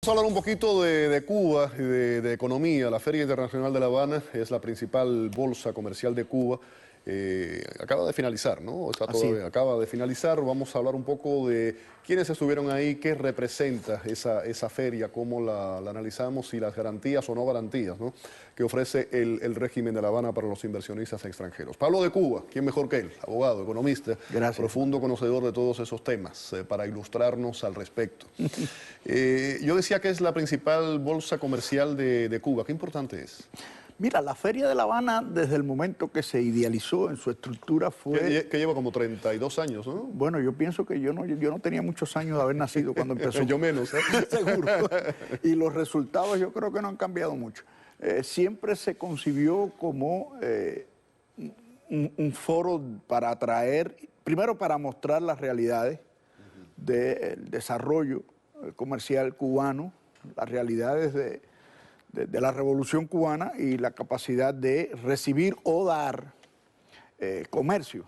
Vamos a hablar un poquito de Cuba y de economía. La Feria Internacional de La Habana es la principal bolsa comercial de Cuba. Acaba de finalizar, ¿no? Acaba de finalizar. Vamos a hablar un poco de quiénes estuvieron ahí, qué representa esa feria, cómo la analizamos y las garantías o no garantías, ¿no?, que ofrece el régimen de La Habana para los inversionistas extranjeros. Pablo de Cuba, ¿quién mejor que él? Abogado, economista, profundo conocedor de todos esos temas, para ilustrarnos al respecto. Yo decía que es la principal bolsa comercial de Cuba. ¿Qué importante es? Mira, la Feria de La Habana, desde el momento que se idealizó en su estructura fue... Que lleva como 32 años, ¿no? Bueno, yo pienso que yo no tenía muchos años de haber nacido cuando empezó. Yo menos, ¿eh? Seguro. Y los resultados yo creo que no han cambiado mucho. Siempre se concibió como un foro para atraer, primero para mostrar las realidades del desarrollo comercial cubano, las realidades de la Revolución Cubana y la capacidad de recibir o dar comercio.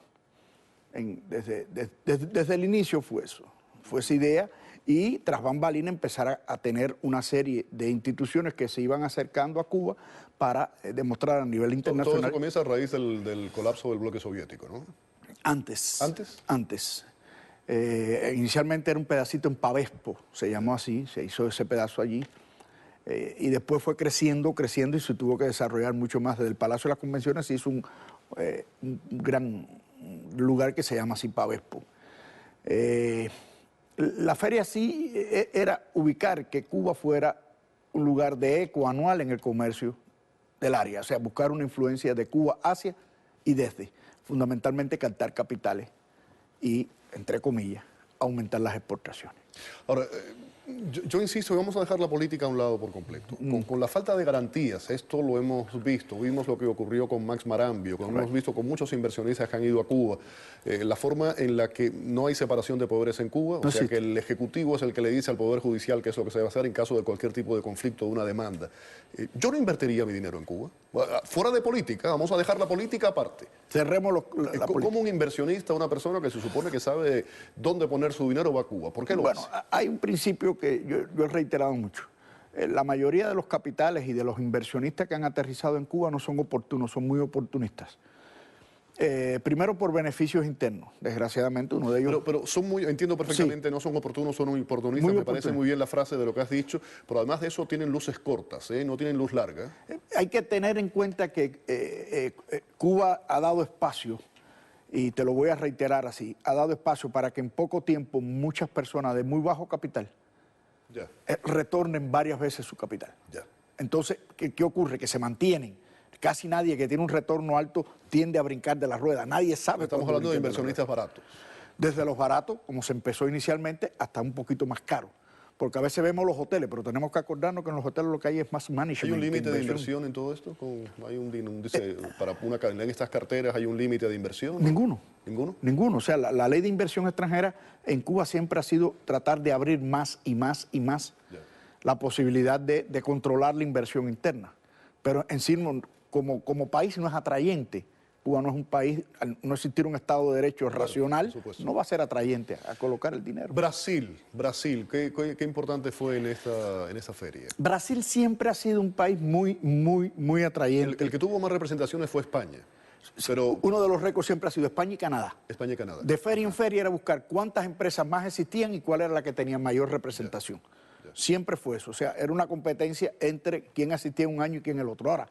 Desde el inicio fue eso, fue esa idea, y tras bambalinas empezar a tener una serie de instituciones que se iban acercando a Cuba para demostrar a nivel internacional. Todo eso comienza a raíz del colapso del bloque soviético, ¿no? Antes. ¿Antes? Antes. Inicialmente era un pedacito en Pavespo, se llamó así, se hizo ese pedazo allí. Y después fue creciendo y se tuvo que desarrollar mucho más. Desde el Palacio de las Convenciones se hizo un gran lugar que se llama así Pavespo. La feria sí era ubicar que Cuba fuera un lugar de eco anual en el comercio del área, o sea, buscar una influencia de Cuba hacia y desde, fundamentalmente captar capitales y, entre comillas, aumentar las exportaciones. Ahora, yo insisto, vamos a dejar la política a un lado por completo. Con la falta de garantías, esto lo hemos visto, vimos lo que ocurrió con Max Marambio, hemos visto con muchos inversionistas que han ido a Cuba, la forma en la que no hay separación de poderes en Cuba, o sea que el Ejecutivo es el que le dice al Poder Judicial qué es lo que se va a hacer en caso de cualquier tipo de conflicto o de una demanda. Yo no invertiría mi dinero en Cuba. Fuera de política, vamos a dejar la política aparte. Cerremos la política. ¿Cómo un inversionista, una persona que se supone que sabe dónde poner su dinero, va a Cuba? ¿Por qué lo hace? Bueno, hay un principio que yo he reiterado mucho. La mayoría de los capitales y de los inversionistas que han aterrizado en Cuba no son oportunos, son muy oportunistas. Primero por beneficios internos, desgraciadamente uno de ellos... Pero son muy, entiendo perfectamente, sí. No son oportunos, son oportunistas, me parece muy bien la frase de lo que has dicho, pero además de eso tienen luces cortas, no tienen luz larga. Hay que tener en cuenta que Cuba ha dado espacio, y te lo voy a reiterar así, ha dado espacio para que en poco tiempo muchas personas de muy bajo capital retornen varias veces su capital. Entonces, ¿qué ocurre? Que se mantienen. Casi nadie que tiene un retorno alto tiende a brincar de la rueda. Nadie sabe. Estamos hablando de inversionistas baratos. Desde los baratos, como se empezó inicialmente, hasta un poquito más caro. Porque a veces vemos los hoteles, pero tenemos que acordarnos que en los hoteles lo que hay es más management. ¿Hay un límite de inversión en todo esto? Para en estas carteras hay un límite de inversión, ¿no? Ninguno. ¿Ninguno? Ninguno. O sea, la ley de inversión extranjera en Cuba siempre ha sido tratar de abrir más y más y más la posibilidad de controlar la inversión interna. Pero en sí, como país no es atrayente. Cuba no es un país, al no existir un Estado de Derecho racional, no va a ser atrayente a colocar el dinero. Brasil, ¿qué importante fue en esta feria? Brasil siempre ha sido un país muy atrayente. El que tuvo más representaciones fue España. Pero uno de los récords siempre ha sido España y Canadá. España y Canadá. De feria en feria era buscar cuántas empresas más existían y cuál era la que tenía mayor representación. Siempre fue eso. O sea, era una competencia entre quién asistía un año y quién el otro. Ahora,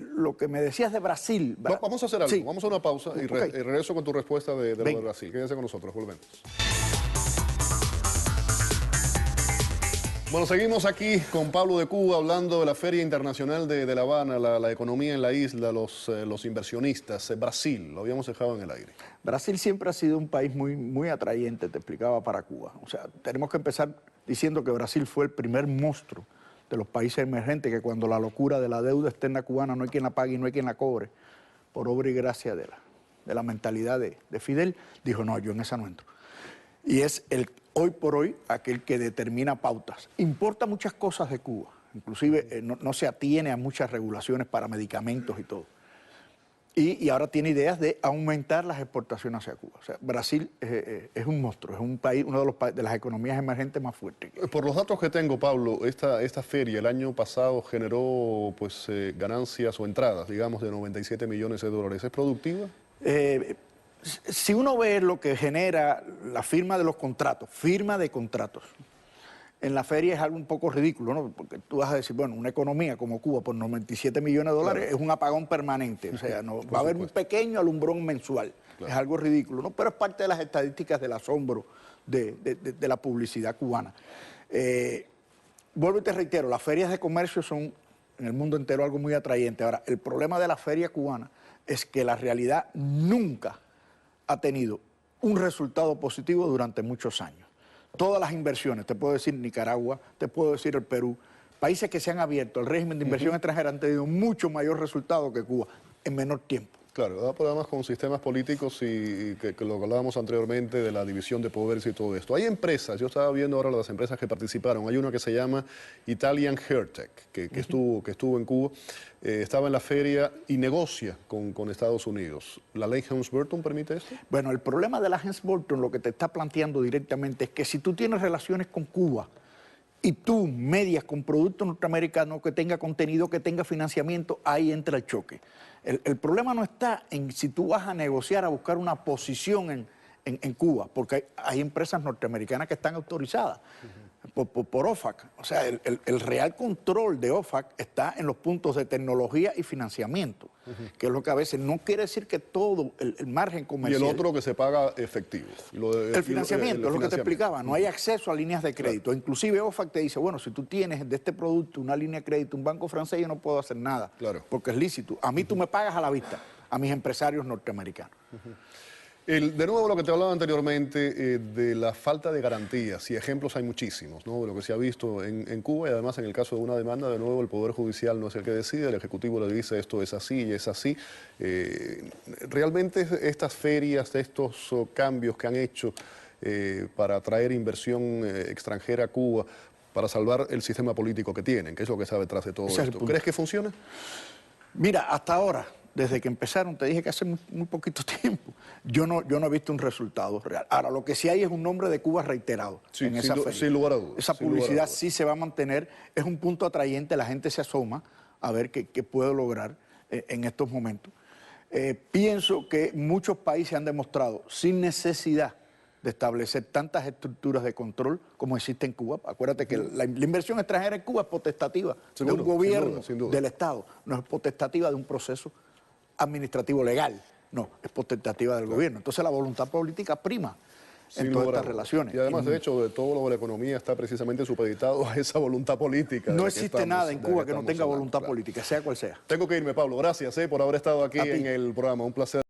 lo que me decías de Brasil... Vamos a hacer algo, sí. Vamos a una pausa y regreso con tu respuesta de lo de Brasil. Quédense con nosotros, volvemos. Bueno, seguimos aquí con Pablo de Cuba hablando de la Feria Internacional de La Habana, la economía en la isla, los inversionistas. Brasil, lo habíamos dejado en el aire. Brasil siempre ha sido un país muy atrayente, te explicaba, para Cuba. O sea, tenemos que empezar diciendo que Brasil fue el primer monstruo de los países emergentes, que cuando la locura de la deuda externa cubana no hay quien la pague y no hay quien la cobre, por obra y gracia de la mentalidad de Fidel, dijo, no, yo en esa no entro. Y es hoy por hoy aquel que determina pautas. Importa muchas cosas de Cuba, inclusive no se atiene a muchas regulaciones para medicamentos y todo. Y ahora tiene ideas de aumentar las exportaciones hacia Cuba. O sea, Brasil es un monstruo, es un país, uno de las economías emergentes más fuertes. Por los datos que tengo, Pablo, esta feria el año pasado generó pues, ganancias o entradas, digamos, de 97 millones de dólares. ¿Es productiva? Si uno ve lo que genera la firma de los contratos, firma de contratos, en la feria es algo un poco ridículo, ¿no? Porque tú vas a decir, bueno, una economía como Cuba por 97 millones de dólares es un apagón permanente, o sea, no va a haber un pequeño alumbrón mensual, es algo ridículo, ¿no? Pero es parte de las estadísticas del asombro de la publicidad cubana. Vuelvo y te reitero, las ferias de comercio son en el mundo entero algo muy atrayente. Ahora, el problema de la feria cubana es que la realidad nunca ha tenido un resultado positivo durante muchos años. Todas las inversiones, te puedo decir Nicaragua, te puedo decir el Perú, países que se han abierto al régimen de inversión extranjera han tenido mucho mayor resultado que Cuba en menor tiempo. Claro, además con sistemas políticos y que lo que hablábamos anteriormente de la división de poderes y todo esto. Hay empresas, yo estaba viendo ahora las empresas que participaron, hay una que se llama Italian Hairtech, que estuvo en Cuba, estaba en la feria y negocia con Estados Unidos. ¿La ley Helms-Burton permite esto? Bueno, el problema de la Helms-Burton lo que te está planteando directamente es que si tú tienes relaciones con Cuba y tú medias con productos norteamericanos que tenga contenido, que tenga financiamiento, ahí entra el choque. El problema no está en si tú vas a negociar, a buscar una posición en Cuba, porque hay empresas norteamericanas que están autorizadas por OFAC. O sea, el real control de OFAC está en los puntos de tecnología y financiamiento, que es lo que a veces no quiere decir que todo el margen comercial. Y el otro que se paga efectivo. El financiamiento, es lo que te explicaba, no hay acceso a líneas de crédito. Claro. Inclusive OFAC te dice, bueno, si tú tienes de este producto una línea de crédito, un banco francés, yo no puedo hacer nada, claro, porque es lícito. A mí tú me pagas a la vista, a mis empresarios norteamericanos. De nuevo, lo que te hablaba anteriormente de la falta de garantías, y ejemplos hay muchísimos, ¿no? De lo que se ha visto en Cuba, y además en el caso de una demanda, de nuevo, el Poder Judicial no es el que decide, el Ejecutivo le dice esto es así y es así. Realmente estas ferias, estos cambios que han hecho para atraer inversión extranjera a Cuba, para salvar el sistema político que tienen, que es lo que está detrás de todo esto. ¿Crees que funciona? Mira, hasta ahora, desde que empezaron, te dije que hace muy poquito tiempo, yo no he visto un resultado real. Ahora, lo que sí hay es un nombre de Cuba reiterado en esa feria. Sin lugar a dudas. Esa publicidad sí se va a mantener, es un punto atrayente, la gente se asoma a ver qué puede lograr en estos momentos. Pienso que muchos países han demostrado, sin necesidad de establecer tantas estructuras de control como existe en Cuba. Acuérdate que la inversión extranjera en Cuba es potestativa de un gobierno, sin duda, del Estado, no es potestativa de un proceso administrativo legal, no, es potestativa del gobierno. Entonces la voluntad política prima en todas estas relaciones. Y además, de hecho, de todo lo de la economía está precisamente supeditado a esa voluntad política. No existe nada en Cuba que no tenga voluntad política, sea cual sea. Tengo que irme, Pablo. Gracias por haber estado aquí en el programa. Un placer.